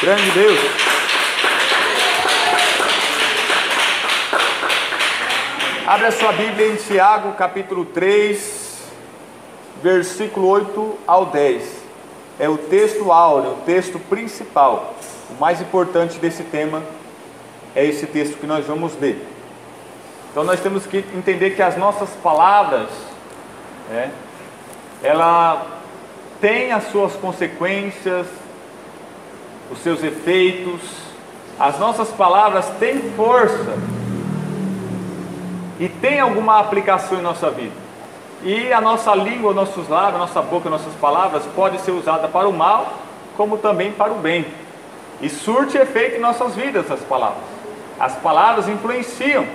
Grande Deus. Abre a sua Bíblia em Tiago, capítulo 3, versículo 8 ao 10. É o texto áureo, o texto principal. O mais importante desse tema é esse texto que nós vamos ler. Então nós temos que entender que as nossas palavras, ela tem as suas consequências, os seus efeitos. As nossas palavras têm força e tem alguma aplicação em nossa vida. E a nossa língua, nossos lábios, nossa boca, nossas palavras pode ser usada para o mal, como também para o bem. E surte efeito em nossas vidas as palavras. As palavras influenciam.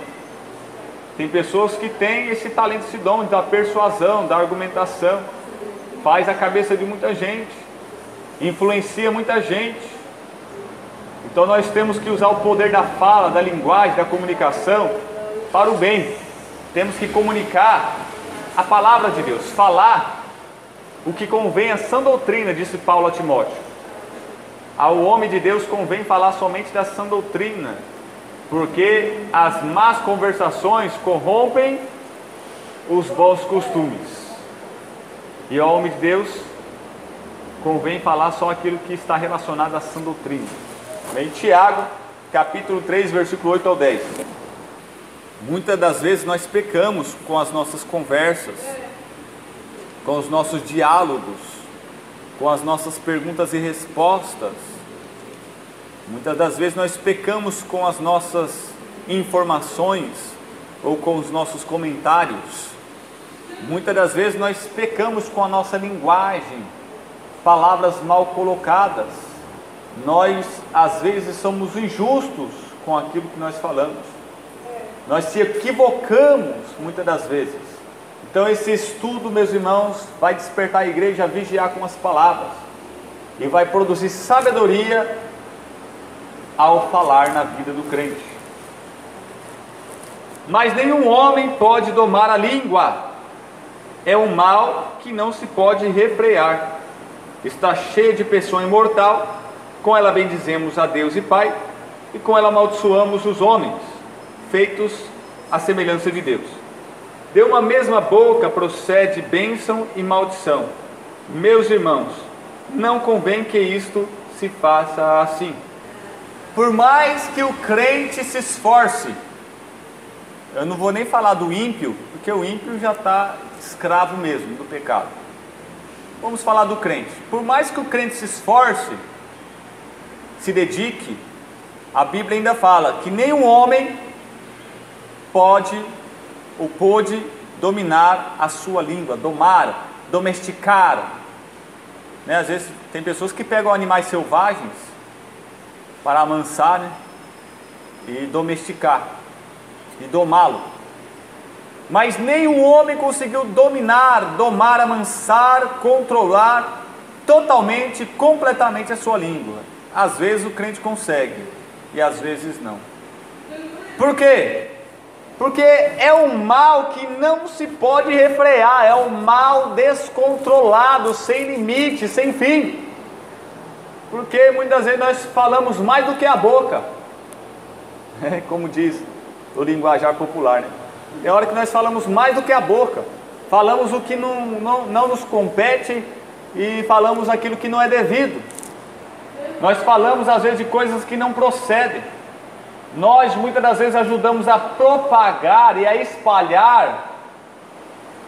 Tem pessoas que têm esse talento, esse dom da persuasão, da argumentação. Faz a cabeça de muita gente, influencia muita gente. Então nós temos que usar o poder da fala, da linguagem, da comunicação para o bem. Temos que comunicar a palavra de Deus, falar o que convém à sã doutrina, disse Paulo a Timóteo. Ao homem de Deus convém falar somente da sã doutrina, porque as más conversações corrompem os bons costumes. E ao homem de Deus convém falar só aquilo que está relacionado à sã doutrina. Em Tiago, capítulo 3, versículo 8 ao 10. Muitas das vezes nós pecamos com as nossas conversas, com os nossos diálogos, com as nossas perguntas e respostas. Muitas das vezes nós pecamos com as nossas informações ou com os nossos comentários. Muitas das vezes nós pecamos com a nossa linguagem, palavras mal colocadas. Nós às vezes somos injustos com aquilo que nós falamos. Nós se equivocamos muitas das vezes. Então esse estudo, meus irmãos, vai despertar a igreja a vigiar com as palavras e vai produzir sabedoria ao falar na vida do crente. Mas nenhum homem pode domar a língua. É um mal que não se pode refrear. Está cheia de peçonha mortal. Com ela bendizemos a Deus e Pai, e com ela amaldiçoamos os homens, feitos à semelhança de Deus. De uma mesma boca procede bênção e maldição. Meus irmãos, não convém que isto se faça assim. Por mais que o crente se esforce, eu não vou nem falar do ímpio, porque o ímpio já está escravo mesmo do pecado. Vamos falar do crente. Por mais que o crente se esforce, se dedique, a Bíblia ainda fala que nenhum homem pode ou pôde dominar a sua língua, domesticar. Às vezes tem pessoas que pegam animais selvagens para amansar, e domesticar, e domá-lo. Mas nenhum homem conseguiu domar, amansar, controlar totalmente, completamente a sua língua. Às vezes o crente consegue, e às vezes não. Por quê? Porque é um mal que não se pode refrear, é um mal descontrolado, sem limite, sem fim. Porque muitas vezes nós falamos mais do que a boca, como diz o linguajar popular, É hora que nós falamos mais do que a boca, falamos o que não nos compete e falamos aquilo que não é devido. Nós falamos às vezes de coisas que não procedem. Nós muitas das vezes ajudamos a propagar e a espalhar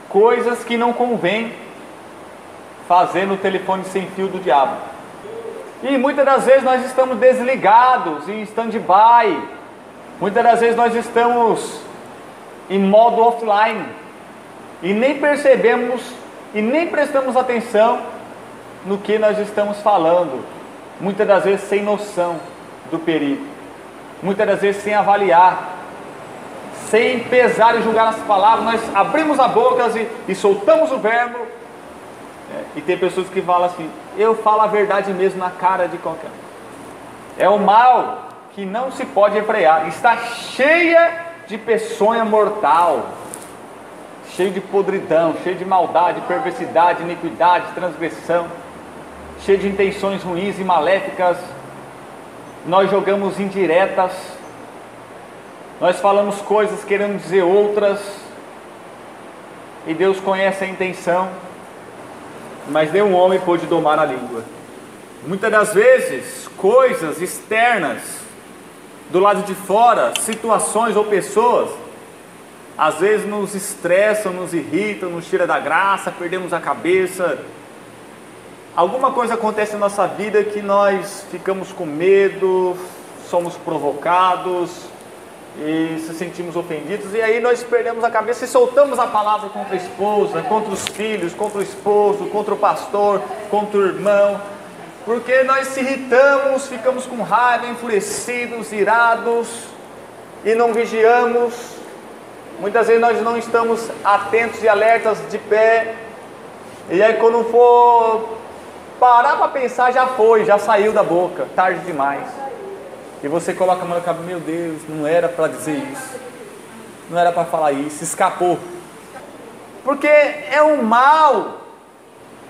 coisas que não convém fazer no telefone sem fio do diabo. E muitas das vezes nós estamos desligados, em stand-by. Muitas das vezes nós estamos em modo offline e nem percebemos e nem prestamos atenção no que nós estamos falando. Muitas das vezes sem noção do perigo, muitas das vezes sem avaliar, sem pesar e julgar as palavras. Nós abrimos a boca e soltamos o verbo. E tem pessoas que falam assim: eu falo a verdade mesmo na cara de qualquer um. É um mal que não se pode refrear, está cheia de peçonha mortal, cheio de podridão, cheio de maldade, perversidade, iniquidade, transgressão, cheio de intenções ruins e maléficas nós jogamos indiretas, nós falamos coisas querendo dizer outras, e Deus conhece a intenção, mas nenhum homem pôde domar a língua. Muitas das vezes, coisas externas, do lado de fora, situações ou pessoas, às vezes nos estressam, nos irritam, nos tira da graça, perdemos a cabeça. Alguma coisa acontece na nossa vida que nós ficamos com medo, somos provocados e se sentimos ofendidos, e aí nós perdemos a cabeça e soltamos a palavra contra a esposa, contra os filhos, contra o esposo, contra o pastor, contra o irmão, porque nós se irritamos, ficamos com raiva, enfurecidos, irados, e não vigiamos. Muitas vezes nós não estamos atentos e alertas de pé, e aí quando for parar para pensar, já foi, já saiu da boca, tarde demais. E você coloca a mão na cabeça, meu Deus, não era para dizer isso, não era para falar isso, escapou. Porque é um mal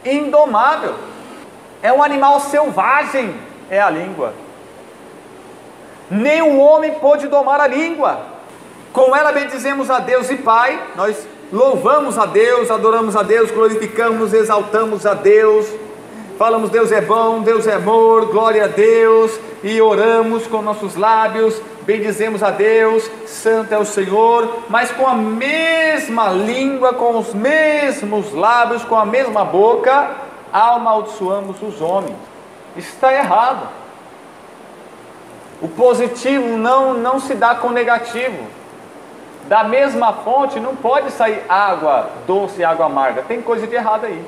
indomável, é um animal selvagem, é a língua. Nenhum homem pôde domar a língua. Com ela bendizemos a Deus e Pai, nós louvamos a Deus, adoramos a Deus, glorificamos, exaltamos a Deus, falamos Deus é bom, Deus é amor, glória a Deus, e oramos com nossos lábios, bendizemos a Deus, santo é o Senhor, mas com a mesma língua, com os mesmos lábios, com a mesma boca, amaldiçoamos os homens. Isso está errado. O positivo não se dá com o negativo. Da mesma fonte não pode sair água doce e água amarga, tem coisa de errado aí.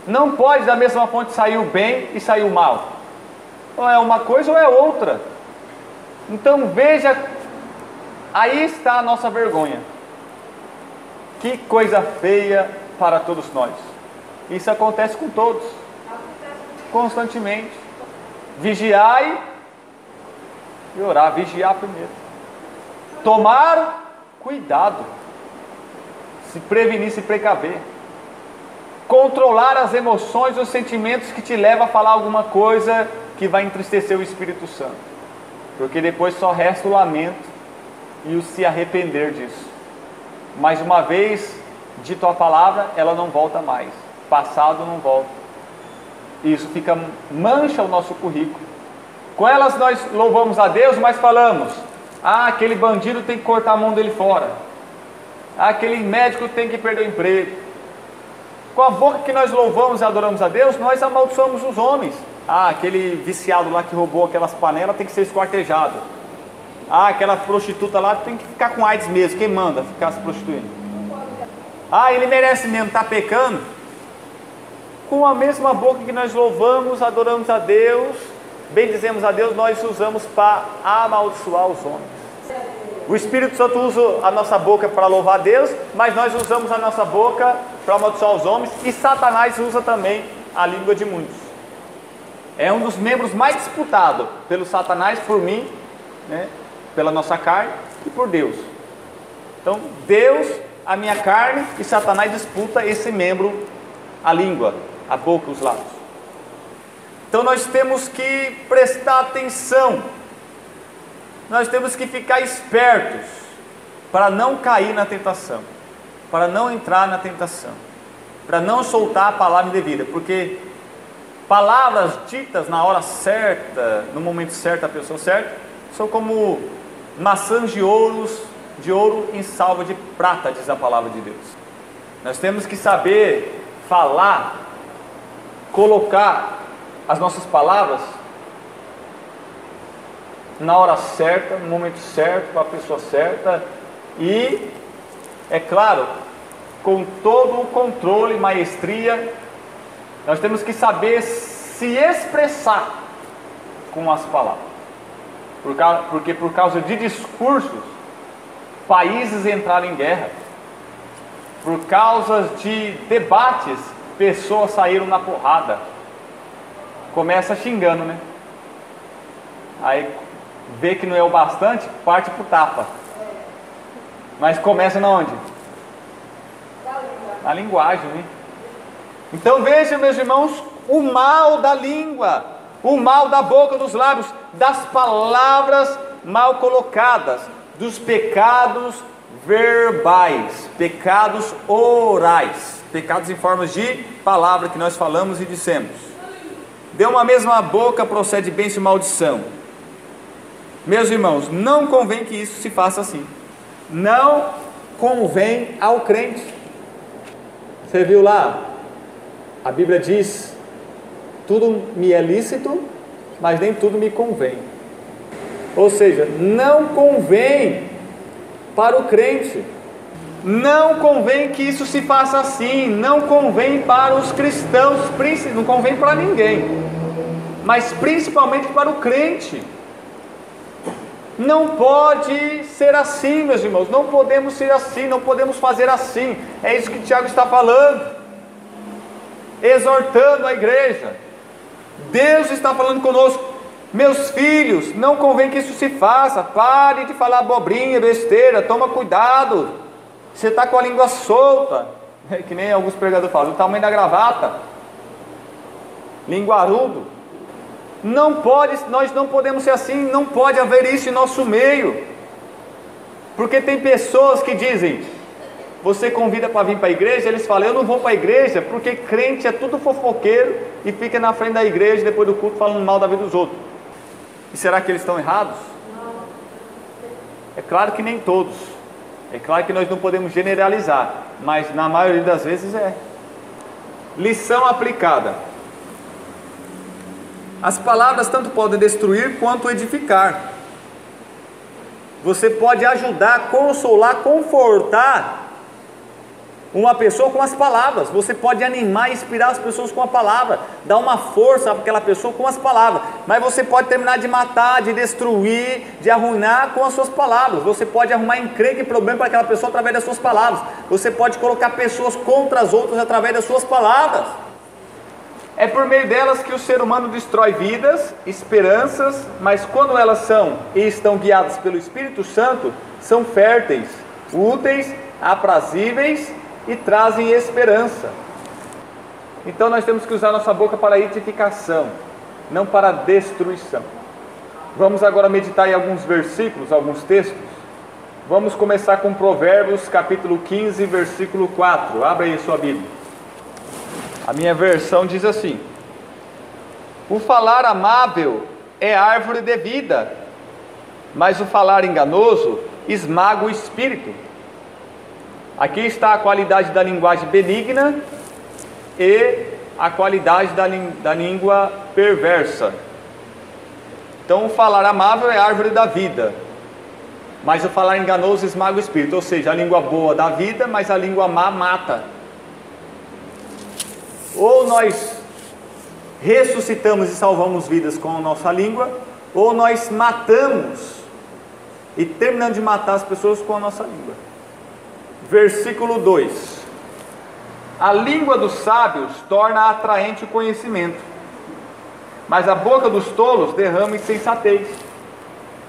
Não pode da mesma fonte sair o bem e sair o mal. Ou é uma coisa ou é outra. Então veja, aí está a nossa vergonha. Que coisa feia para todos nós. Isso acontece com todos, constantemente. Vigiai e orar, vigiar primeiro. Tomar cuidado, se prevenir, se precaver. Controlar as emoções, os sentimentos que te levam a falar alguma coisa que vai entristecer o Espírito Santo, porque depois só resta o lamento e o se arrepender disso. Mais uma vez dito a palavra, ela não volta mais, passado não volta, isso fica, mancha o nosso currículo. Com elas nós louvamos a Deus, mas falamos, aquele bandido tem que cortar a mão dele fora, aquele médico tem que perder o emprego. Com a boca que nós louvamos e adoramos a Deus, nós amaldiçoamos os homens. Aquele viciado lá que roubou aquelas panelas tem que ser esquartejado. Aquela prostituta lá tem que ficar com AIDS mesmo. Quem manda ficar se prostituindo? Ele merece mesmo, está pecando. Com a mesma boca que nós louvamos, adoramos a Deus, bendizemos a Deus, nós usamos para amaldiçoar os homens. O Espírito Santo usa a nossa boca para louvar a Deus, mas nós usamos a nossa boca para amaldiçoar os homens, e Satanás usa também a língua de muitos. É um dos membros mais disputados pelo Satanás, por mim, né, pela nossa carne e por Deus. Então Deus, a minha carne, e Satanás disputa esse membro, a língua, a boca, os lábios. Então nós temos que prestar atenção, nós temos que ficar espertos para não cair na tentação, para não entrar na tentação, para não soltar a palavra indevida, porque palavras ditas na hora certa, no momento certo, a pessoa certa, são como maçãs de ouro em salva de prata, diz a palavra de Deus. Nós temos que saber falar, colocar as nossas palavras na hora certa, no momento certo, para a pessoa certa, e, é claro, com todo o controle e maestria. Nós temos que saber se expressar com as palavras, porque por causa de discursos, países entraram em guerra, por causa de debates, pessoas saíram na porrada. Começa xingando, né? Aí vê que não é o bastante, parte pro tapa. Mas começa na onde? Na linguagem, né? Então veja, meus irmãos, o mal da língua, o mal da boca, dos lábios, das palavras mal colocadas, dos pecados verbais, pecados orais, pecados em formas de palavra que nós falamos e dissemos. De uma mesma boca procede bênção e maldição. Meus irmãos, não convém que isso se faça assim. Não convém ao crente. Você viu lá? A Bíblia diz: tudo me é lícito, mas nem tudo me convém. Ou seja, não convém para o crente. Não convém que isso se faça assim. Não convém para os cristãos, não convém para ninguém, mas principalmente para o crente. Não pode ser assim, meus irmãos. Não podemos ser assim, não podemos fazer assim. É isso que Tiago está falando, exortando a igreja. Deus está falando conosco: meus filhos, não convém que isso se faça. Pare de falar abobrinha, besteira, toma cuidado. Você está com a língua solta, que nem alguns pregadores falam, o tamanho da gravata, linguarudo. Não pode, nós não podemos ser assim, não pode haver isso em nosso meio. Porque tem pessoas que dizem, você convida para vir para a igreja, eles falam: eu não vou para a igreja porque crente é tudo fofoqueiro e fica na frente da igreja depois do culto falando mal da vida dos outros. E será que eles estão errados? É claro que nem todos, é claro que nós não podemos generalizar, mas na maioria das vezes é. Lição aplicada: as palavras tanto podem destruir quanto edificar. Você pode ajudar, consolar, confortar uma pessoa com as palavras. Você pode animar e inspirar as pessoas com a palavra, dar uma força para aquela pessoa com as palavras. Mas você pode terminar de matar, de destruir, de arruinar com as suas palavras. Você pode arrumar encrenca e problema para aquela pessoa através das suas palavras. Você pode colocar pessoas contra as outras através das suas palavras. É por meio delas que o ser humano destrói vidas, esperanças, mas quando elas são e estão guiadas pelo Espírito Santo, são férteis, úteis, aprazíveis e trazem esperança. Então nós temos que usar nossa boca para edificação, não para destruição. Vamos agora meditar em alguns versículos, alguns textos. Vamos começar com Provérbios capítulo 15, versículo 4. Abra aí a sua Bíblia. A minha versão diz assim: o falar amável é árvore de vida, mas o falar enganoso esmaga o espírito. Aqui está a qualidade da linguagem benigna e a qualidade da língua perversa. Então o falar amável é árvore da vida, mas o falar enganoso esmaga o espírito. Ou seja, a língua boa dá vida, mas a língua má mata. Ou nós ressuscitamos e salvamos vidas com a nossa língua, ou nós matamos e terminamos de matar as pessoas com a nossa língua. Versículo 2: a língua dos sábios torna atraente o conhecimento, mas a boca dos tolos derrama insensatez.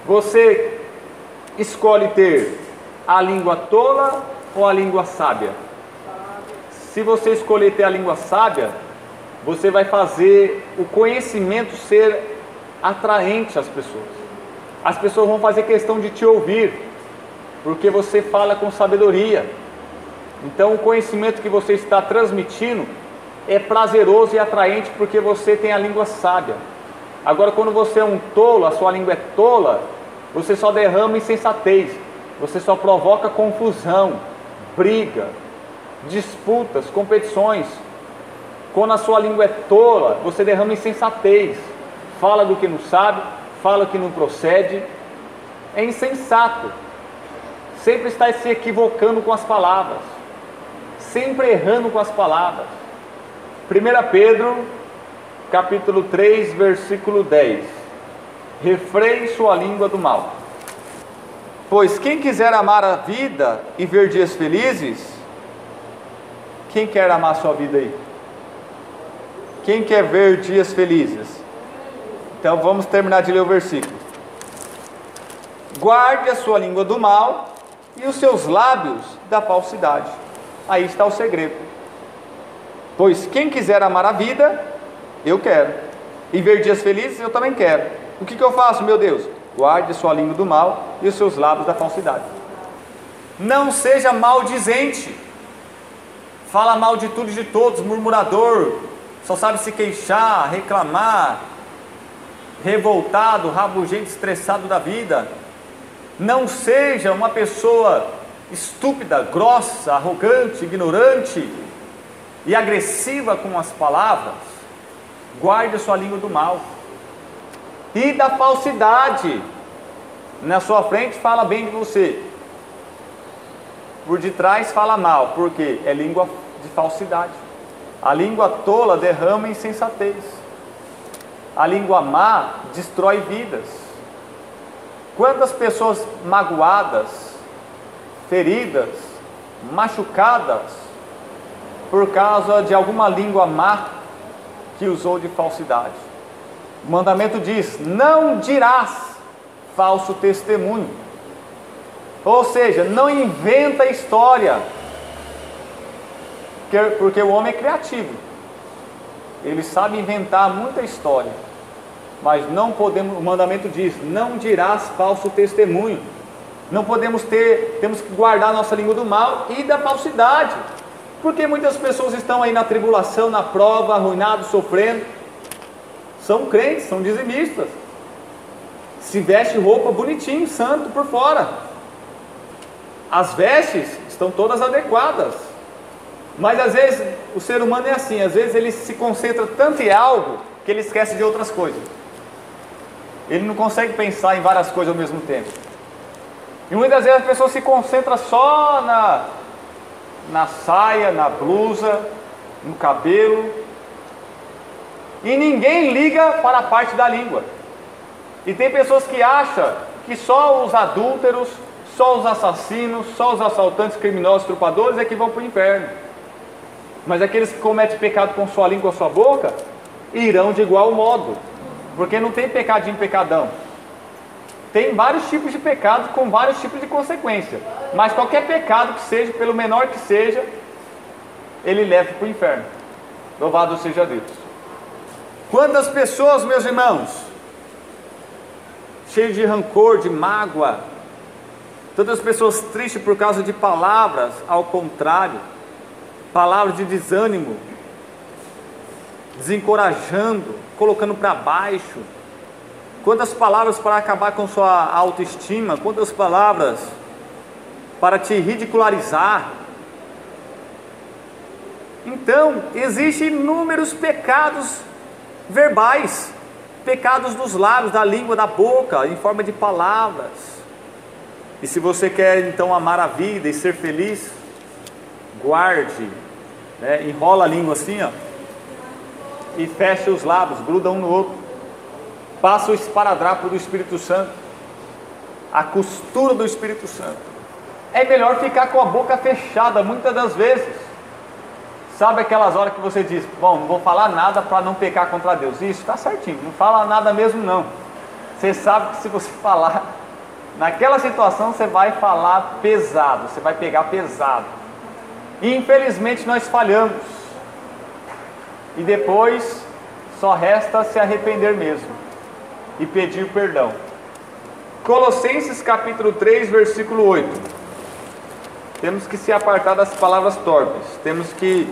Você escolhe ter a língua tola ou a língua sábia? Se você escolher ter a língua sábia, você vai fazer o conhecimento ser atraente às pessoas. As pessoas vão fazer questão de te ouvir, porque você fala com sabedoria. Então o conhecimento que você está transmitindo é prazeroso e atraente, porque você tem a língua sábia. Agora, quando você é um tolo, a sua língua é tola, você só derrama insensatez, você só provoca confusão, briga, disputas, competições. Quando a sua língua é tola, você derrama insensatez, fala do que não sabe, fala o que não procede, é insensato, sempre está se equivocando com as palavras, sempre errando com as palavras. 1 Pedro capítulo 3, versículo 10: refreie sua língua do mal, pois quem quiser amar a vida e ver dias felizes. Quem quer amar a sua vida aí? Quem quer ver dias felizes? Então vamos terminar de ler o versículo. Guarde a sua língua do mal e os seus lábios da falsidade. Aí está o segredo. Pois quem quiser amar a vida, eu quero, e ver dias felizes, eu também quero. O que eu faço, meu Deus? Guarde sua língua do mal e os seus lábios da falsidade. Não seja maldizente. Fala mal de tudo e de todos, murmurador, só sabe se queixar, reclamar, revoltado, rabugento, estressado da vida. Não seja uma pessoa estúpida, grossa, arrogante, ignorante e agressiva com as palavras. Guarde a sua língua do mal e da falsidade. Na sua frente fala bem de você, por detrás fala mal, porque é língua de falsidade. A língua tola derrama insensatez. A língua má destrói vidas. Quantas pessoas magoadas, feridas, machucadas, por causa de alguma língua má que usou de falsidade. O mandamento diz: não dirás falso testemunho. Ou seja, não inventa história, porque o homem é criativo, ele sabe inventar muita história, mas não podemos, o mandamento diz: não dirás falso testemunho. Não podemos temos que guardar nossa língua do mal e da falsidade, porque muitas pessoas estão aí na tribulação, na prova, arruinados, sofrendo, são crentes, são dizimistas, se veste roupa bonitinho, santo por fora, as vestes estão todas adequadas, mas às vezes o ser humano é assim, às vezes ele se concentra tanto em algo que ele esquece de outras coisas, ele não consegue pensar em várias coisas ao mesmo tempo, e muitas vezes a pessoa se concentra só na saia, na blusa, no cabelo, e ninguém liga para a parte da língua. E tem pessoas que acham que só os adúlteros, só os assassinos, só os assaltantes, criminosos, estrupadores é que vão para o inferno. Mas aqueles que cometem pecado com sua língua, com sua boca, irão de igual modo, porque não tem pecadinho, pecadão. Tem vários tipos de pecado com vários tipos de consequência, mas qualquer pecado que seja, pelo menor que seja, ele leva para o inferno. Louvado seja Deus. Quantas pessoas, meus irmãos, cheios de rancor, de mágoa, tantas pessoas tristes por causa de palavras ao contrário, palavras de desânimo, desencorajando, colocando para baixo. Quantas palavras para acabar com sua autoestima, quantas palavras para te ridicularizar. Então, existem inúmeros pecados verbais, pecados dos lábios, da língua, da boca, em forma de palavras. E se você quer então amar a vida e ser feliz, guarde, enrola a língua assim, ó, e fecha os lábios, gruda um no outro. Passa o esparadrapo do Espírito Santo, a costura do Espírito Santo. É melhor ficar com a boca fechada muitas das vezes. Sabe aquelas horas que você diz: bom, não vou falar nada para não pecar contra Deus. Isso, está certinho, não fala nada mesmo não. Você sabe que se você falar, naquela situação você vai falar pesado, você vai pegar pesado. E infelizmente nós falhamos. E depois só resta se arrepender mesmo e pedir perdão. Colossenses capítulo 3, versículo 8. Temos que se apartar das palavras torpes, temos que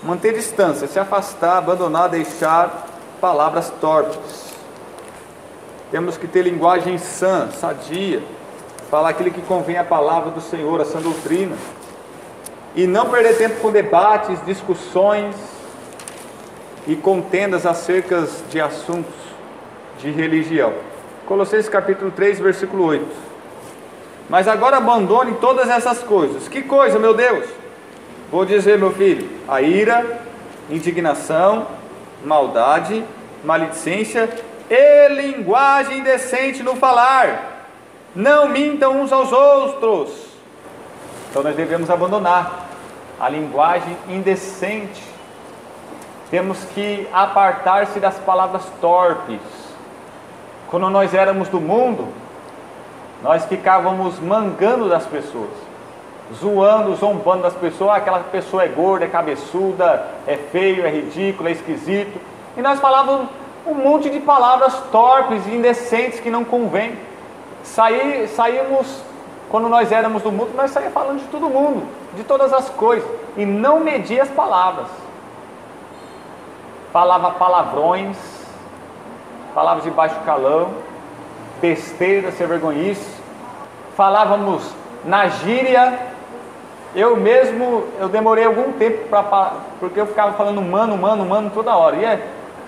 manter distância, se afastar, abandonar, deixar palavras torpes. Temos que ter linguagem sã, sadia, falar aquilo que convém à palavra do Senhor, a sã doutrina, e não perder tempo com debates, discussões e contendas acerca de assuntos de religião. Colossenses capítulo 3, versículo 8. Mas agora abandone todas essas coisas. Que coisa, meu Deus? Vou dizer, meu filho: a ira, indignação, maldade, maledicência e linguagem indecente no falar. Não mintam uns aos outros. Então nós devemos abandonar a linguagem indecente. Temos que apartar-se das palavras torpes. Quando nós éramos do mundo, nós ficávamos mangando das pessoas, zoando, zombando das pessoas. Aquela pessoa é gorda, é cabeçuda, é feio, é ridículo, é esquisito. E nós falávamos um monte de palavras torpes e indecentes que não convém. Saímos, quando nós éramos do mundo, nós saímos falando de todo mundo, de todas as coisas, e não media as palavras. Falava palavrões, palavras de baixo calão, besteira, sem vergonhice. Falávamos na gíria. Eu demorei algum tempo porque eu ficava falando mano toda hora.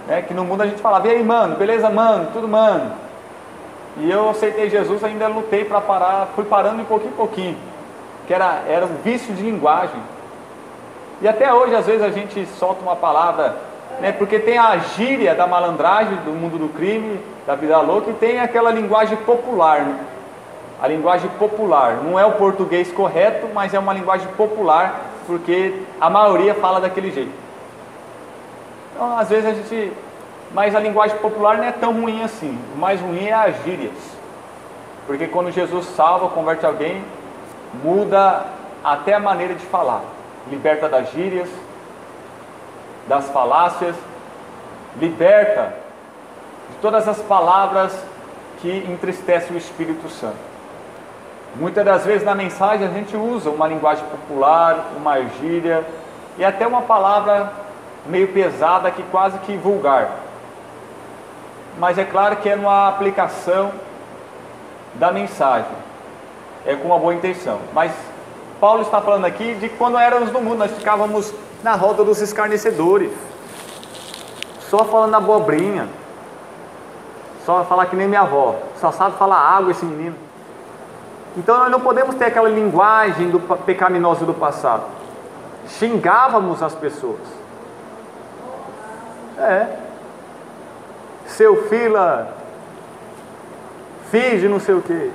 E que no mundo a gente falava, e aí mano, beleza mano, tudo mano. E eu aceitei Jesus, ainda lutei para parar, fui parando de pouquinho em pouquinho, que era um vício de linguagem. E até hoje às vezes a gente solta uma palavra, porque tem a gíria da malandragem, do mundo do crime, da vida louca, e tem aquela linguagem popular, A linguagem popular, não é o português correto, mas é uma linguagem popular, porque a maioria fala daquele jeito. Então, às vezes mas a linguagem popular não é tão ruim assim. O mais ruim é as gírias. Porque quando Jesus salva, converte alguém, muda até a maneira de falar. Liberta das gírias, das falácias, liberta de todas as palavras que entristecem o Espírito Santo. Muitas das vezes na mensagem a gente usa uma linguagem popular, uma gíria e até uma palavra meio pesada, que quase que vulgar. Mas é claro que é numa aplicação da mensagem, é com uma boa intenção. Mas Paulo está falando aqui de quando éramos no mundo, nós ficávamos na roda dos escarnecedores, só falando abobrinha, só falar que nem minha avó, só sabe falar água esse menino. Então nós não podemos ter aquela linguagem pecaminosa do passado. Xingávamos as pessoas. Seu fila, finge não sei o que.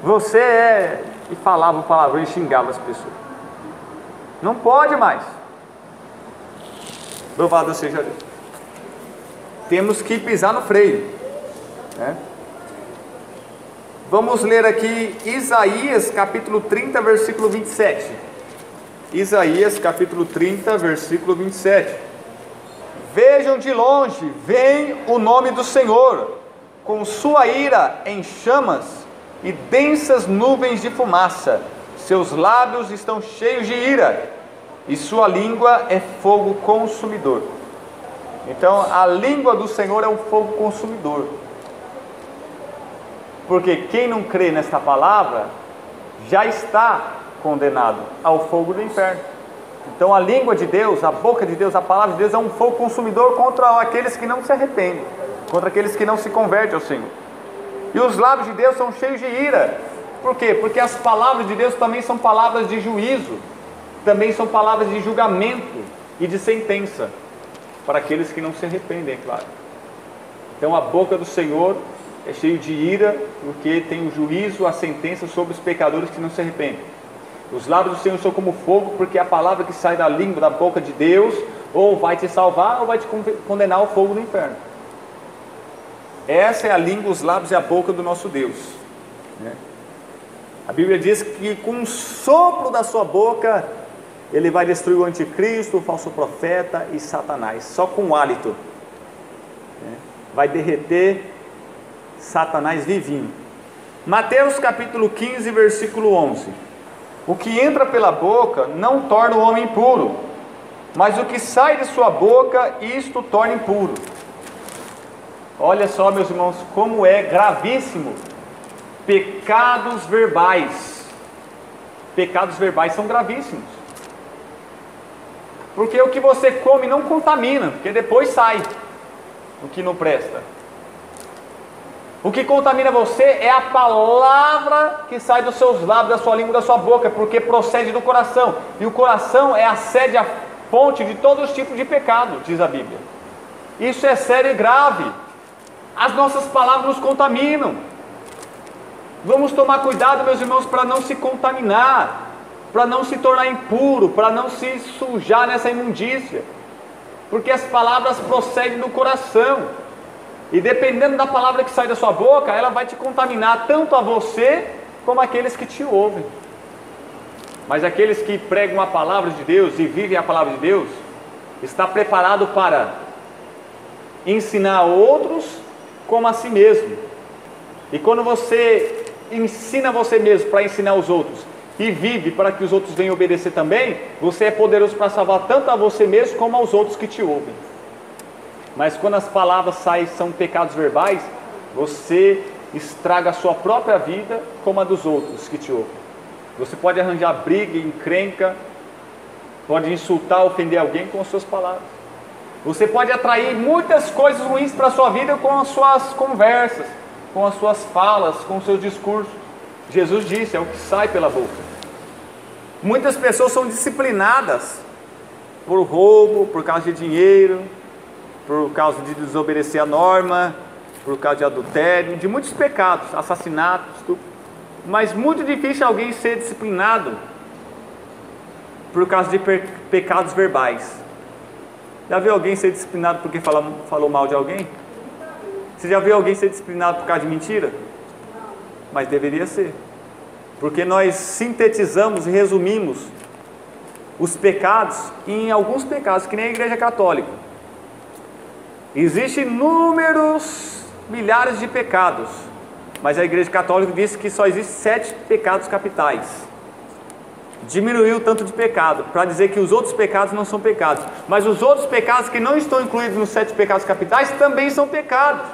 Você é... E falava palavrão e xingava as pessoas. Não pode mais. Louvado seja Deus. Temos que pisar no freio, Vamos ler aqui Isaías capítulo 30, versículo 27. Isaías capítulo 30, versículo 27. Vejam de longe, vem o nome do Senhor, com sua ira em chamas e densas nuvens de fumaça. Seus lábios estão cheios de ira, e sua língua é fogo consumidor. Então a língua do Senhor é um fogo consumidor. Porque quem não crê nesta palavra já está condenado ao fogo do inferno. Então a língua de Deus, a boca de Deus, a palavra de Deus é um fogo consumidor contra aqueles que não se arrependem, contra aqueles que não se convertem ao Senhor. E os lábios de Deus são cheios de ira. Por quê? Porque as palavras de Deus também são palavras de juízo, também são palavras de julgamento e de sentença para aqueles que não se arrependem, é claro. Então a boca do Senhor é cheio de ira, porque tem o juízo, a sentença sobre os pecadores que não se arrependem. Os lábios do Senhor são como fogo, porque a palavra que sai da língua, da boca de Deus, ou vai te salvar, ou vai te condenar ao fogo do inferno. Essa é a língua, os lábios e a boca do nosso Deus. A Bíblia diz que com o sopro da sua boca, Ele vai destruir o anticristo, o falso profeta e Satanás. Só com o hálito. Vai derreter Satanás vivinho. Mateus capítulo 15, versículo 11. O que entra pela boca não torna o homem impuro, mas o que sai de sua boca, isto torna impuro. Olha só, meus irmãos, como é gravíssimo pecados verbais. Pecados verbais são gravíssimos, porque o que você come não contamina, porque depois sai o que não presta. O que contamina você é a palavra que sai dos seus lábios, da sua língua, da sua boca, porque procede do coração. E o coração é a sede, a fonte de todos os tipos de pecado, diz a Bíblia. Isso é sério e grave. As nossas palavras nos contaminam. Vamos tomar cuidado, meus irmãos, para não se contaminar, para não se tornar impuro, para não se sujar nessa imundícia. Porque as palavras procedem do coração. E dependendo da palavra que sai da sua boca, ela vai te contaminar tanto a você, como aqueles que te ouvem. Mas aqueles que pregam a palavra de Deus e vivem a palavra de Deus, está preparado para ensinar a outros como a si mesmo. E quando você ensina você mesmo para ensinar os outros e vive para que os outros venham obedecer também, você é poderoso para salvar tanto a você mesmo como aos outros que te ouvem. Mas quando as palavras são pecados verbais, você estraga a sua própria vida como a dos outros que te ouvem. Você pode arranjar briga, encrenca, pode insultar, ofender alguém com as suas palavras. Você pode atrair muitas coisas ruins para a sua vida com as suas conversas, com as suas falas, com os seus discursos. Jesus disse, é o que sai pela boca. Muitas pessoas são disciplinadas por roubo, por causa de dinheiro, por causa de desobedecer a norma, por causa de adultério, de muitos pecados, assassinatos, tudo. Mas muito difícil alguém ser disciplinado por causa de pecados verbais. Já viu alguém ser disciplinado porque falou mal de alguém? Você já viu alguém ser disciplinado por causa de mentira? Mas deveria ser, porque nós sintetizamos e resumimos os pecados em alguns pecados, que nem a Igreja Católica. Existem inúmeros milhares de pecados, mas a Igreja Católica diz que só existem 7 pecados capitais. Diminuiu o tanto de pecado, para dizer que os outros pecados não são pecados, mas os outros pecados que não estão incluídos nos 7 pecados capitais também são pecados.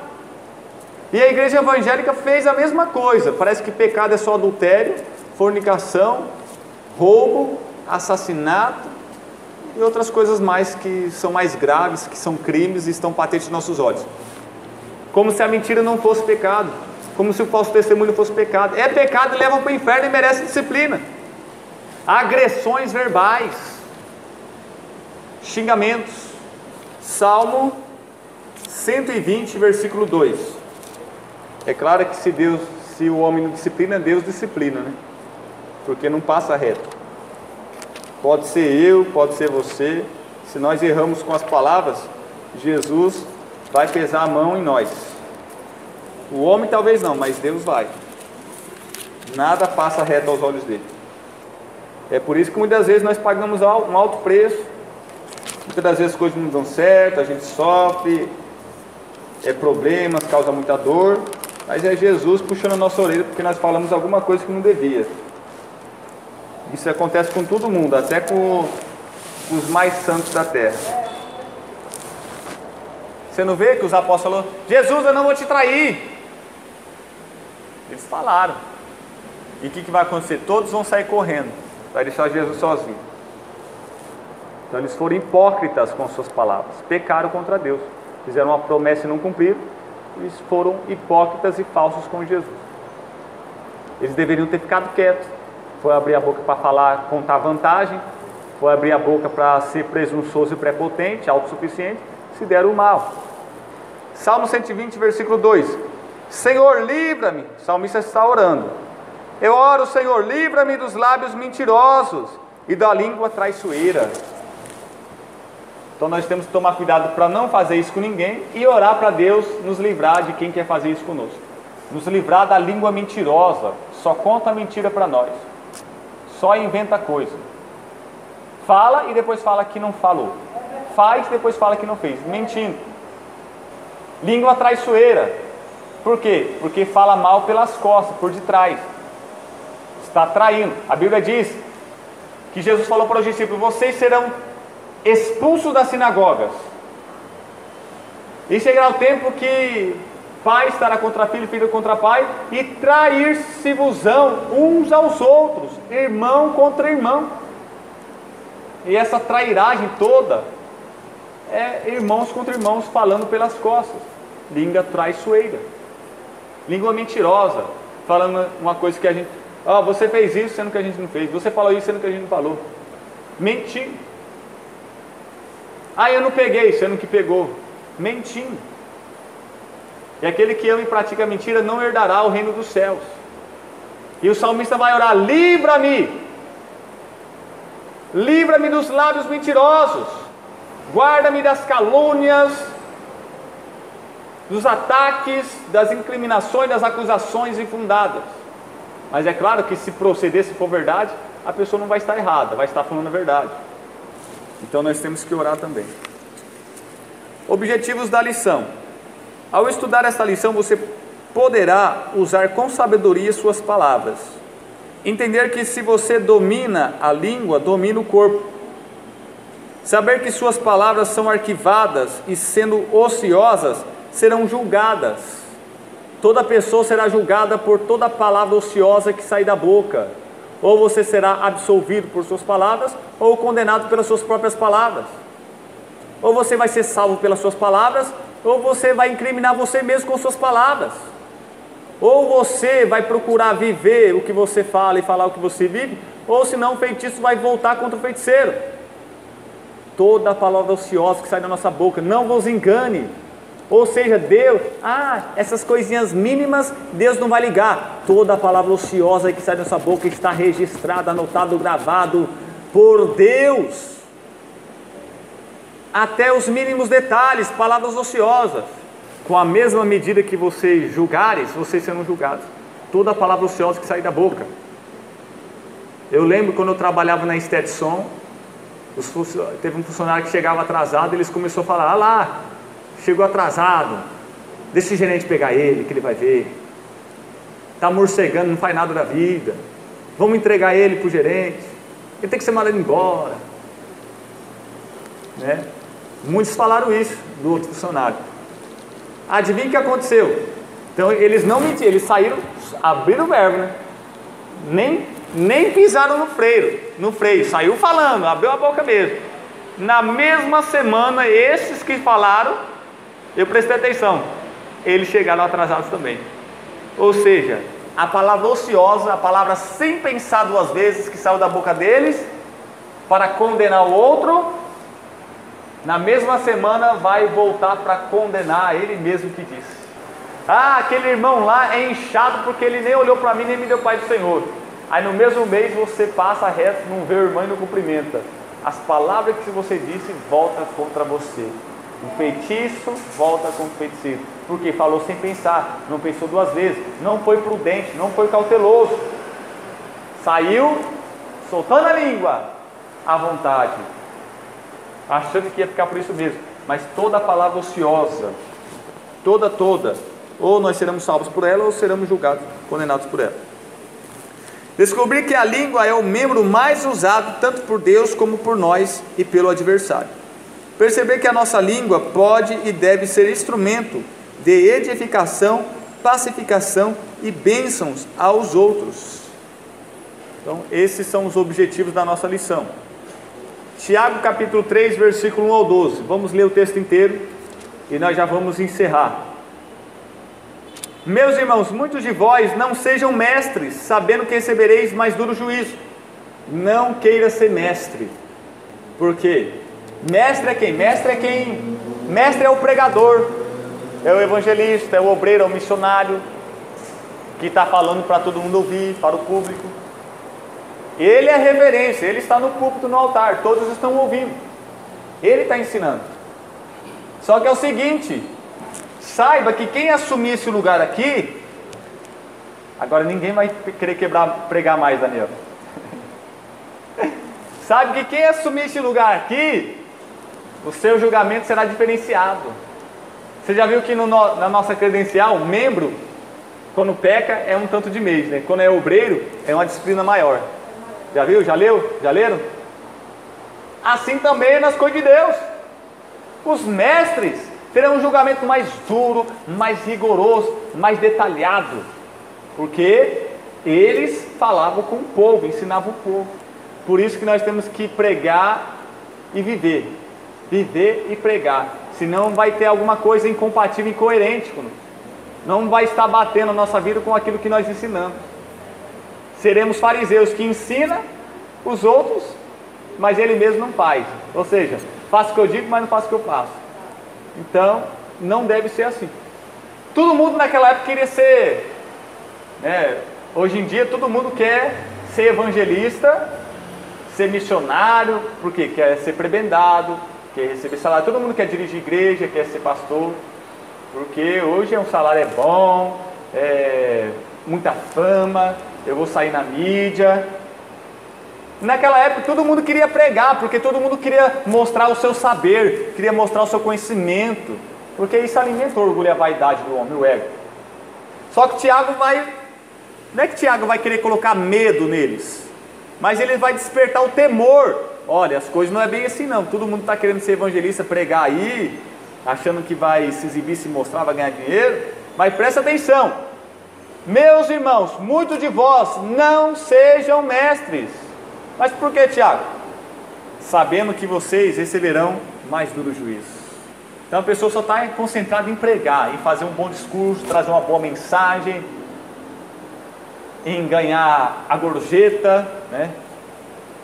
E a igreja evangélica fez a mesma coisa. Parece que pecado é só adultério, fornicação, roubo, assassinato e outras coisas mais que são mais graves, que são crimes e estão patentes nos nossos olhos. Como se a mentira não fosse pecado, como se o falso testemunho não fosse pecado. É pecado e leva para o inferno e merece disciplina. Agressões verbais, xingamentos. Salmo 120, versículo 2. É claro que se o homem não disciplina, Deus disciplina, né? Porque não passa reto. Pode ser eu, pode ser você. Se nós erramos com as palavras, Jesus vai pesar a mão em nós. O homem talvez não, mas Deus vai. Nada passa reto aos olhos dele. É por isso que muitas vezes nós pagamos um alto preço. Muitas das vezes as coisas não dão certo, a gente sofre, problemas, causa muita dor. Mas é Jesus puxando a nossa orelha porque nós falamos alguma coisa que não devia. Isso acontece com todo mundo, até com os mais santos da terra. Você não vê que os apóstolos falaram: Jesus, eu não vou te trair. Eles falaram. E o que vai acontecer? Todos vão sair correndo, vai deixar Jesus sozinho. Então eles foram hipócritas com suas palavras, pecaram contra Deus, fizeram uma promessa e não cumpriram. Eles foram hipócritas e falsos com Jesus. Eles deveriam ter ficado quietos. Foi abrir a boca para falar, contar vantagem. Foi abrir a boca para ser presunçoso e prepotente, autossuficiente. Se deram mal. Salmo 120, versículo 2. Senhor, livra-me. O salmista está orando. Eu oro, Senhor, livra-me dos lábios mentirosos e da língua traiçoeira. Então nós temos que tomar cuidado para não fazer isso com ninguém e orar para Deus nos livrar de quem quer fazer isso conosco. Nos livrar da língua mentirosa, só conta mentira para nós, só inventa coisa. Fala e depois fala que não falou. Faz e depois fala que não fez, mentindo. Língua traiçoeira. Por quê? Porque fala mal pelas costas, por detrás. Está traindo. A Bíblia diz que Jesus falou para os discípulos: vocês serão expulsos das sinagogas. E chegará o tempo que pai estará contra filho, filho contra pai, e trair-se-vos-ão uns aos outros, irmão contra irmão. E essa trairagem toda é irmãos contra irmãos falando pelas costas. Língua traiçoeira, língua mentirosa, falando uma coisa que a gente: você fez isso sendo que a gente não fez, você falou isso sendo que a gente não falou. Mentir. Eu não peguei, sendo que pegou. Mentindo. E aquele que ama e pratica mentira não herdará o reino dos céus. E o salmista vai orar: livra-me. Livra-me dos lábios mentirosos. Guarda-me das calúnias, dos ataques, das incriminações, das acusações infundadas. Mas é claro que se proceder, se for verdade, a pessoa não vai estar errada, vai estar falando a verdade. Então nós temos que orar também. Objetivos da lição. Ao estudar esta lição, você poderá usar com sabedoria suas palavras. Entender que se você domina a língua, domina o corpo. Saber que suas palavras são arquivadas e, sendo ociosas, serão julgadas. Toda pessoa será julgada por toda palavra ociosa que sair da boca. Ou você será absolvido por suas palavras, ou condenado pelas suas próprias palavras. Ou você vai ser salvo pelas suas palavras, ou você vai incriminar você mesmo com suas palavras. Ou você vai procurar viver o que você fala e falar o que você vive, ou senão o feitiço vai voltar contra o feiticeiro. Toda palavra ociosa que sai da nossa boca, não vos engane. Ou seja, Deus, essas coisinhas mínimas, Deus não vai ligar. Toda palavra ociosa que sai da nossa boca está registrada, anotado, gravado por Deus. Até os mínimos detalhes, palavras ociosas. Com a mesma medida que vocês julgares, vocês serão julgados. Toda palavra ociosa que sai da boca. Eu lembro quando eu trabalhava na Stetson, teve um funcionário que chegava atrasado, eles começaram a falar: lá, chegou atrasado, deixa o gerente pegar ele, que ele vai ver. Está morcegando, não faz nada da vida. Vamos entregar ele para o gerente. Ele tem que ser mandado embora. Né? Muitos falaram isso do outro funcionário. Adivinha o que aconteceu? Então eles não mentiram, eles saíram, abriram o verbo, né? Nem pisaram no freio, saiu falando, abriu a boca mesmo. Na mesma semana, esses que falaram, eu prestei atenção, eles chegaram atrasados também. Ou seja, a palavra ociosa, a palavra sem pensar duas vezes que saiu da boca deles para condenar o outro, na mesma semana vai voltar para condenar ele mesmo que disse: aquele irmão lá é inchado porque ele nem olhou para mim nem me deu Pai do Senhor. Aí no mesmo mês você passa reto, não vê o irmão e não cumprimenta. As palavras que você disse voltam contra você. O feitiço volta contra o feiticeiro, porque falou sem pensar, não pensou duas vezes, não foi prudente, não foi cauteloso, saiu soltando a língua à vontade, achando que ia ficar por isso mesmo. Mas toda palavra ociosa, toda, ou nós seremos salvos por ela, ou seremos julgados, condenados por ela. Descobrir que a língua é o membro mais usado tanto por Deus como por nós e pelo adversário. Perceber que a nossa língua pode e deve ser instrumento de edificação, pacificação e bênçãos aos outros. Então esses são os objetivos da nossa lição. Tiago capítulo 3, versículo 1 ao 12. Vamos ler o texto inteiro e nós já vamos encerrar. Meus irmãos, muitos de vós não sejam mestres, sabendo que recebereis mais duro juízo. Não queira ser mestre. Por quê? Mestre é quem? Mestre é o pregador, é o evangelista, é o obreiro, é o missionário, que está falando para todo mundo ouvir, para o público. Ele é a reverência, ele está no púlpito, no altar, todos estão ouvindo. Ele está ensinando. Só que é o seguinte: saiba que quem assumir esse lugar aqui, agora ninguém vai querer pregar mais, Daniel. Sabe que quem assumir esse lugar aqui, o seu julgamento será diferenciado. Você já viu que na nossa credencial, membro, quando peca é um tanto de mês, né? Quando é obreiro, é uma disciplina maior. Já viu? Já leu? Já leram? Assim também nas coisas de Deus. Os mestres terão um julgamento mais duro, mais rigoroso, mais detalhado, porque eles falavam com o povo, ensinavam o povo. Por isso que nós temos que pregar e viver e pregar, senão vai ter alguma coisa incompatível, incoerente, não vai estar batendo a nossa vida com aquilo que nós ensinamos. Seremos fariseus que ensinam os outros, mas ele mesmo não faz, ou seja, faço o que eu digo, mas não faço o que eu faço. Então, não deve ser assim. Todo mundo naquela época queria ser, hoje em dia todo mundo quer ser evangelista, ser missionário, porque quer ser prebendado, quer receber salário. Todo mundo quer dirigir igreja, quer ser pastor, porque hoje um salário é bom, muita fama, eu vou sair na mídia. Naquela época todo mundo queria pregar, porque todo mundo queria mostrar o seu saber, queria mostrar o seu conhecimento, porque isso alimenta o orgulho e a vaidade do homem, o ego. Só que Tiago não é que Tiago vai querer colocar medo neles, mas ele vai despertar o temor. Olha, as coisas não é bem assim não, todo mundo está querendo ser evangelista, pregar aí, achando que vai se exibir, se mostrar, vai ganhar dinheiro, mas presta atenção, meus irmãos, muitos de vós não sejam mestres. Mas por que, Tiago? Sabendo que vocês receberão mais duro juízo. Então a pessoa só está concentrada em pregar, em fazer um bom discurso, trazer uma boa mensagem, em ganhar a gorjeta, né?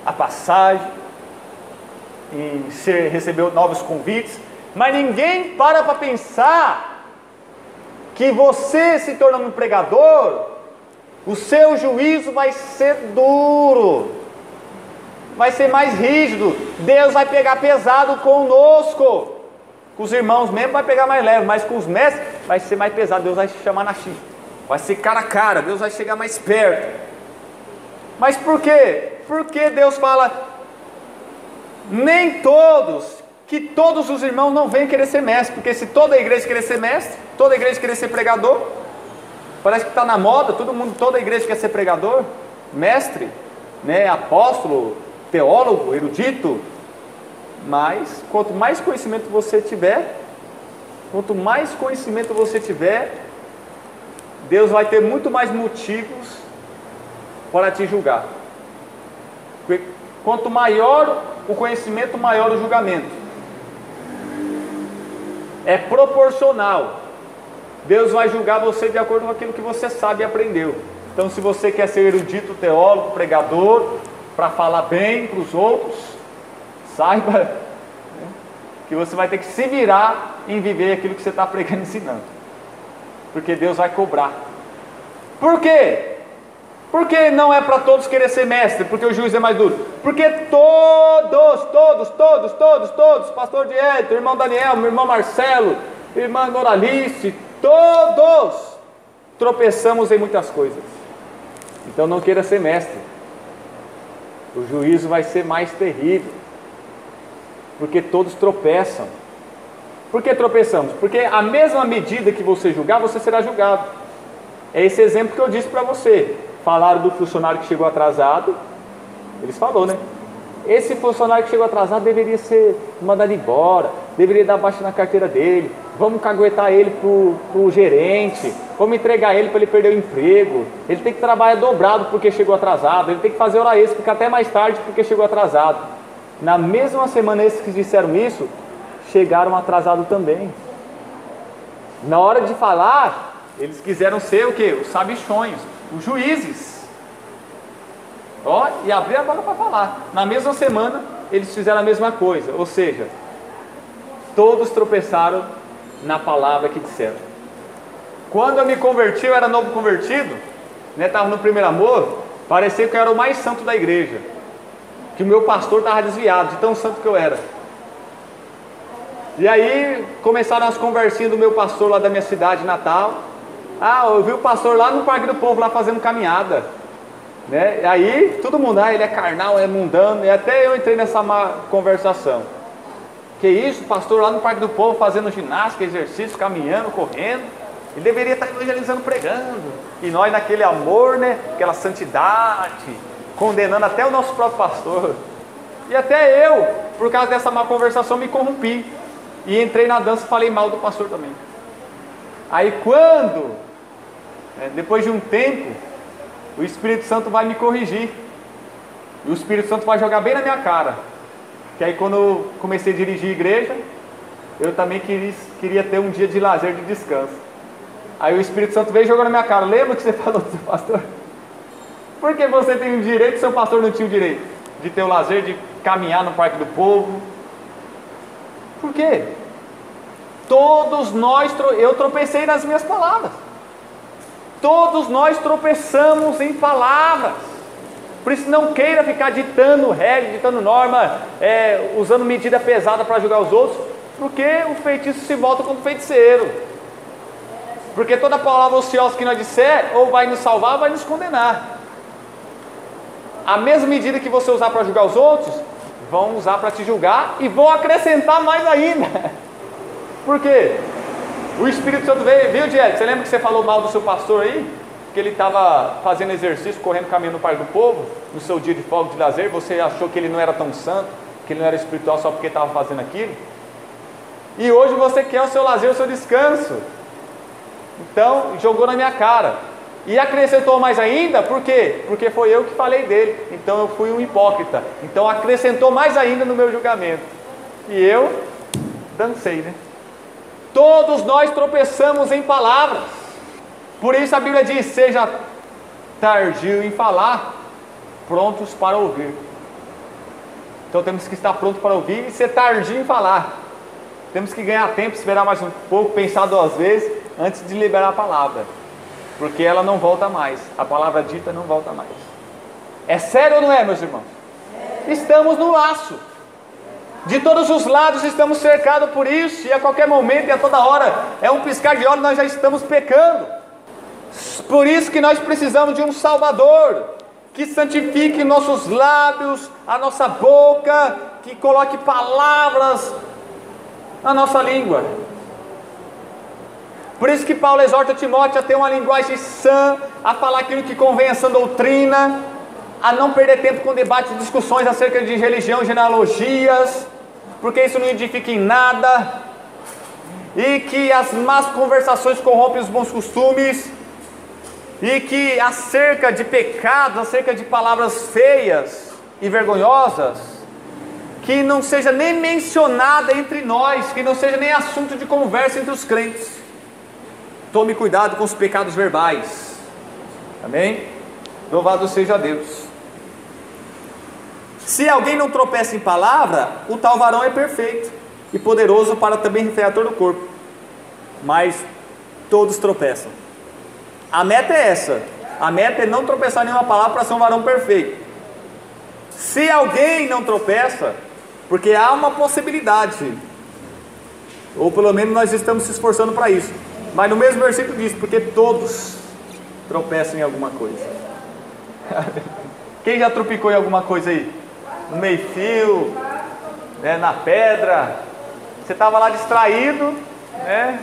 A passagem, em receber novos convites, mas ninguém para pensar que você se tornando um pregador, o seu juízo vai ser duro, vai ser mais rígido, Deus vai pegar pesado conosco, com os irmãos mesmo vai pegar mais leve, mas com os mestres vai ser mais pesado, Deus vai chamar na chifre, vai ser cara a cara, Deus vai chegar mais perto. Mas por quê? Porque Deus fala, nem todos, que todos os irmãos não vêm querer ser mestre, porque se toda a igreja querer ser mestre, toda a igreja querer ser pregador, parece que está na moda, toda a igreja quer ser pregador, mestre, né, apóstolo, teólogo, erudito. Mas quanto mais conhecimento você tiver, Deus vai ter muito mais motivos para te julgar. Porque quanto maior o conhecimento, maior o julgamento. É proporcional. Deus vai julgar você de acordo com aquilo que você sabe e aprendeu. Então, se você quer ser erudito, teólogo, pregador, para falar bem para os outros, saiba, né, que você vai ter que se virar em viver aquilo que você está pregando e ensinando, porque Deus vai cobrar. Por quê? Porque não é para todos querer ser mestre, porque o juízo é mais duro, porque todos, pastor Dieter, irmão Daniel, meu irmão Marcelo, irmã Noralice, todos tropeçamos em muitas coisas. Então não queira ser mestre, o juízo vai ser mais terrível, porque todos tropeçam. Por que tropeçamos? Porque a mesma medida que você julgar, você será julgado. É esse exemplo que eu disse para você. Falaram do funcionário que chegou atrasado, eles falaram, né? Esse funcionário que chegou atrasado deveria ser mandado embora, deveria dar baixa na carteira dele, vamos caguetar ele pro gerente, vamos entregar ele para ele perder o emprego, ele tem que trabalhar dobrado porque chegou atrasado, ele tem que fazer hora extra, ficar até mais tarde porque chegou atrasado. Na mesma semana esses que disseram isso, chegaram atrasados também. Na hora de falar, eles quiseram ser o quê? Os sabichões, os juízes. Ó, e abrir a boca para falar. Na mesma semana, eles fizeram a mesma coisa. Ou seja, todos tropeçaram na palavra que disseram. Quando eu me converti, eu era novo convertido, né, estava no primeiro amor, parecia que eu era o mais santo da igreja, que o meu pastor estava desviado, de tão santo que eu era. E aí começaram as conversinhas do meu pastor lá da minha cidade natal. Ah, eu vi o pastor lá no Parque do Povo, lá fazendo caminhada, né? E aí todo mundo, ele é carnal, é mundano. E até eu entrei nessa má conversação. Que isso, pastor lá no Parque do Povo fazendo ginástica, exercício, caminhando, correndo. Ele deveria estar evangelizando, pregando. E nós naquele amor, né, aquela santidade, condenando até o nosso próprio pastor. E até eu, por causa dessa má conversação, me corrompi. E entrei na dança e falei mal do pastor também. Aí quando, depois de um tempo, o Espírito Santo vai me corrigir. E o Espírito Santo vai jogar bem na minha cara. Que aí quando eu comecei a dirigir a igreja, eu também queria ter um dia de lazer, de descanso. Aí o Espírito Santo veio jogando na minha cara. Lembra que você falou do seu pastor? Por que você tem o direito e seu pastor não tinha o direito? De ter o lazer, de caminhar no Parque do Povo. Por quê? Todos nós, eu tropecei nas minhas palavras. Todos nós tropeçamos em palavras. Por isso não queira ficar ditando regra, ditando norma, usando medida pesada para julgar os outros, porque o feitiço se volta contra o feiticeiro. Porque toda palavra ociosa que nós disser, ou vai nos salvar, ou vai nos condenar. a mesma medida que você usar para julgar os outros, vão usar para te julgar e vão acrescentar mais ainda. Por quê? O Espírito Santo veio, viu, Diego? Você lembra que você falou mal do seu pastor aí? Que ele estava fazendo exercício, correndo caminho no Parque do Povo, no seu dia de folga, de lazer, você achou que ele não era tão santo, que ele não era espiritual só porque estava fazendo aquilo? E hoje você quer o seu lazer, o seu descanso. Então, jogou na minha cara. E acrescentou mais ainda, por quê? Porque foi eu que falei dele. Então eu fui um hipócrita. Então acrescentou mais ainda no meu julgamento. E eu dancei, né? Todos nós tropeçamos em palavras. Por isso a Bíblia diz: seja tardio em falar, prontos para ouvir. Então temos que estar prontos para ouvir e ser tardio em falar. Temos que ganhar tempo, esperar mais um pouco, pensar 2 vezes antes de liberar a palavra, porque ela não volta mais. A palavra dita não volta mais. É sério ou não é, meus irmãos? Estamos no laço. De todos os lados estamos cercados por isso, e a qualquer momento e a toda hora, é um piscar de olhos, nós já estamos pecando. Por isso que nós precisamos de um Salvador, que santifique nossos lábios, a nossa boca, que coloque palavras na nossa língua. Por isso que Paulo exorta Timóteo a ter uma linguagem sã, a falar aquilo que convém à sã doutrina, a não perder tempo com debates e discussões acerca de religião e genealogias, porque isso não edifica em nada, e que as más conversações corrompem os bons costumes, e que acerca de pecados, acerca de palavras feias e vergonhosas, que não seja nem mencionada entre nós, que não seja nem assunto de conversa entre os crentes. Tome cuidado com os pecados verbais. Amém? Louvado seja Deus. Se alguém não tropeça em palavra, o tal varão é perfeito e poderoso para também refrear todo o corpo. Mas todos tropeçam. A meta é essa. A meta é não tropeçar em nenhuma palavra para ser um varão perfeito. Se alguém não tropeça, porque há uma possibilidade, ou pelo menos nós estamos se esforçando para isso, mas no mesmo versículo diz: porque todos tropeçam em alguma coisa. Quem já tropicou em alguma coisa aí? No meio-fio, né, na pedra? Você estava lá distraído, né,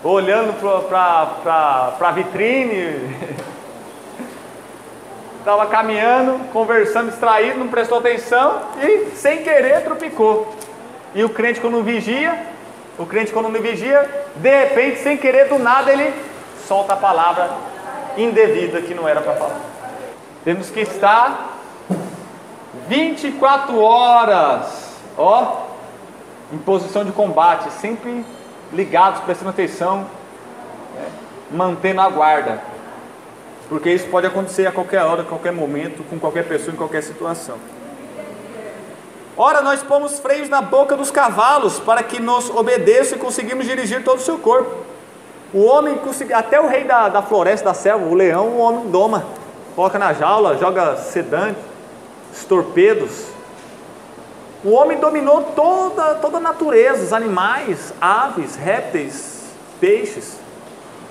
olhando para a vitrine, estava caminhando, conversando, distraído, não prestou atenção e sem querer tropicou. E o crente quando não vigia, de repente, sem querer, do nada ele solta a palavra indevida que não era para falar. Temos que estar 24 horas, em posição de combate, sempre ligados, prestando atenção, mantendo a guarda, porque isso pode acontecer a qualquer hora, a qualquer momento, com qualquer pessoa, em qualquer situação. Ora, nós pomos freios na boca dos cavalos, para que nos obedeçam e conseguimos dirigir todo o seu corpo. O homem, até o rei da floresta, da selva, o leão, o homem doma, coloca na jaula, joga sedante, os torpedos. O homem dominou toda a natureza, os animais, aves, répteis, peixes.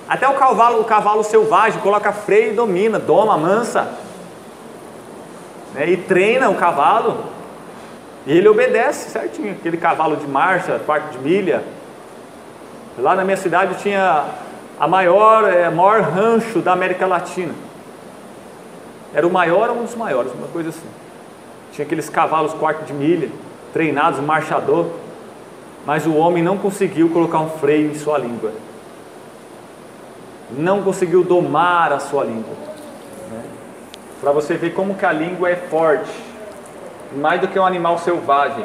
Até o cavalo selvagem, coloca freio e domina, doma, amansa, né, e treina o cavalo, e ele obedece certinho. Aquele cavalo de marcha, quarto de milha. Lá na minha cidade tinha maior rancho da América Latina. Era o maior ou um dos maiores, uma coisa assim. Tinha aqueles cavalos quarto de milha, treinados, marchador, mas o homem não conseguiu colocar um freio em sua língua, não conseguiu domar a sua língua, né? Para você ver como que a língua é forte, mais do que um animal selvagem.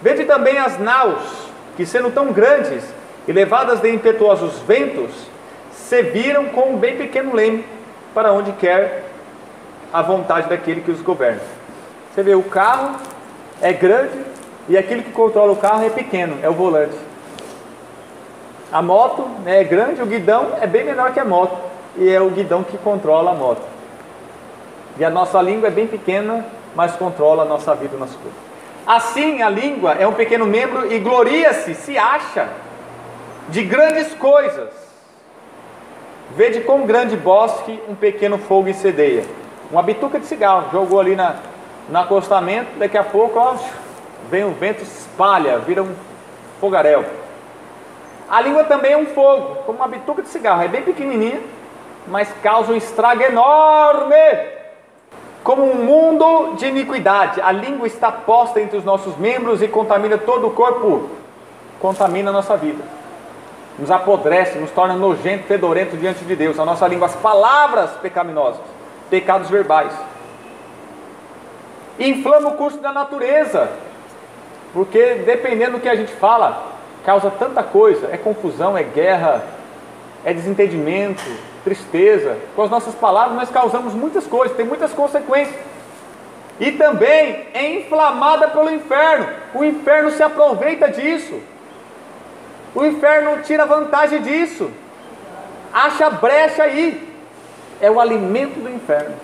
Vede também as naus, que sendo tão grandes e levadas de impetuosos ventos, se viram com um bem pequeno leme, para onde quer a vontade daquele que os governa. Você vê, o carro é grande e aquilo que controla o carro é pequeno, é o volante. A moto, né, é grande, o guidão é bem menor que a moto, e é o guidão que controla a moto. E a nossa língua é bem pequena, mas controla a nossa vida e o nosso corpo. Assim, a língua é um pequeno membro e gloria-se, se acha, de grandes coisas. Vede quão grande bosque um pequeno fogo incendeia. uma bituca de cigarro, jogou ali no acostamento, daqui a pouco, ó, vem o vento, espalha, vira um fogaréu. A língua também é um fogo, como uma bituca de cigarro, é bem pequenininha, mas causa um estrago enorme. Como um mundo de iniquidade, a língua está posta entre os nossos membros e contamina todo o corpo, contamina a nossa vida, nos apodrece, nos torna nojento, fedorento diante de Deus. A nossa língua, as palavras pecaminosas, pecados verbais, inflama o curso da natureza, porque dependendo do que a gente fala, causa tanta coisa, é confusão, é guerra, é desentendimento, tristeza. Com as nossas palavras nós causamos muitas coisas, tem muitas consequências. E também é inflamada pelo inferno. O inferno se aproveita disso, o inferno tira vantagem disso, acha brecha aí, é o alimento do inferno.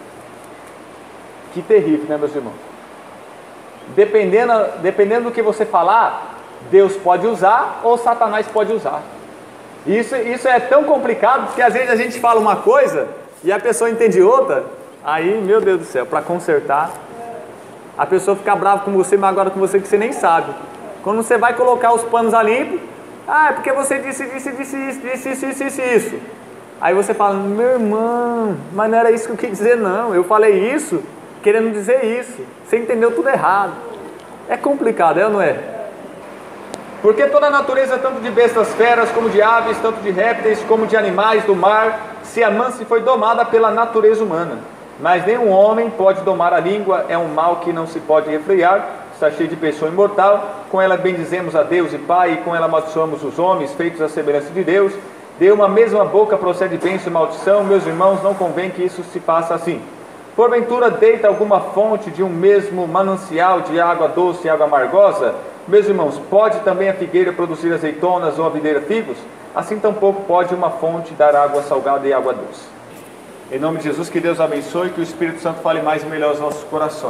Que terrível, né, meus irmãos? Dependendo do que você falar, Deus pode usar ou Satanás pode usar. Isso é tão complicado, porque às vezes a gente fala uma coisa e a pessoa entende outra. Aí, meu Deus do céu, para consertar, a pessoa fica brava com você, magoada com você, que você nem sabe. Quando você vai colocar os panos a limpo, é porque você disse isso. Aí você fala, meu irmão, mas não era isso que eu quis dizer não, eu falei isso querendo dizer isso, você entendeu tudo errado. É complicado, é ou não é? Porque toda a natureza, tanto de bestas feras, como de aves, tanto de répteis, como de animais do mar, se amansa e foi domada pela natureza humana. Mas nenhum homem pode domar a língua, é um mal que não se pode refrear, está cheio de pessoa imortal, com ela bendizemos a Deus e Pai, e com ela amaldiçoamos os homens, feitos à semelhança de Deus. De uma mesma boca procede bênção e maldição, meus irmãos, não convém que isso se faça assim. Porventura deita alguma fonte de um mesmo manancial de água doce e água amargosa? Meus irmãos, pode também a figueira produzir azeitonas ou a videira figos? Assim tampouco pode uma fonte dar água salgada e água doce. Em nome de Jesus, que Deus abençoe, que o Espírito Santo fale mais e melhor aos nossos corações.